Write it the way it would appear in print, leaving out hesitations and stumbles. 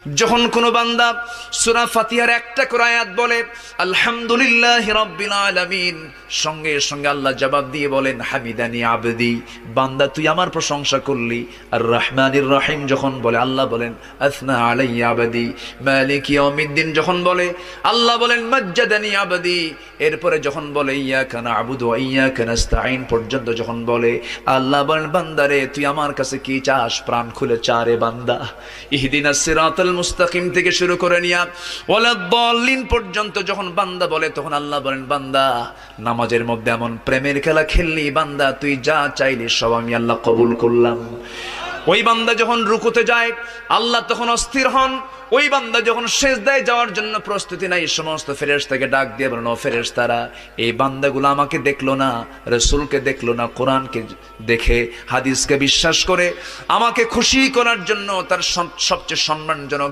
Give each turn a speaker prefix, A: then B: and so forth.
A: যখন কোনো বান্দা সূরা ফাতিহার একটা করে আয়াত বলে আলহামদুলিল্লাহি রাব্বিল আলামিন, সঙ্গে সঙ্গে আল্লাহ জবাব দিয়ে বলেন হামিদানি আবদি, বান্দা তুই আমার প্রশংসা করলি। আর রহমানির রহিম যখন বলে আল্লাহ বলেন আসনা আলাইয়া আবদি। মালিক ইয়াউমিদ্দিন যখন বলে আল্লাহ বলেন মাজ্জাদানি আবদি। এরপরে যখন বলে ইয়াকা না'বুদু ওয়া ইয়াকা নাস্তাঈন পর্যন্ত যখন বলে আল্লাহ বলেন বান্দারে তুই আমার কাছে কি চাস, প্রাণ খুলে চারে বান্দা। ইহদিনাস সিরাতাল মুস্তাকিম থেকে শুরু করে নিয়া ওয়ালাদ-দাল্লিন পর্যন্ত যখন বান্দা বলে তখন আল্লাহ বলেন বান্দা নামাজের মধ্যে এমন প্রেমের খেলা খেললি বান্দা, তুই যা চাইলি সব আমি আল্লাহ কবুল করলাম। ওই বান্দা যখন রুকুতে যায় আল্লাহ তখন অস্থির হন। ওই বান্দা যখন সিজদায় যাওয়ার জন্য প্রস্তুতি নাই, সমস্ত ফেরেশতাকে ডাক দিয়ে বলেন ও ফেরেশতারা, এই বান্দাগুলো আমাকে দেখলো না, রাসূলকে দেখলো না, কোরআনকে দেখে হাদিসকে বিশ্বাস করে আমাকে খুশি করার জন্য তার সবচেয়ে সম্মানজনক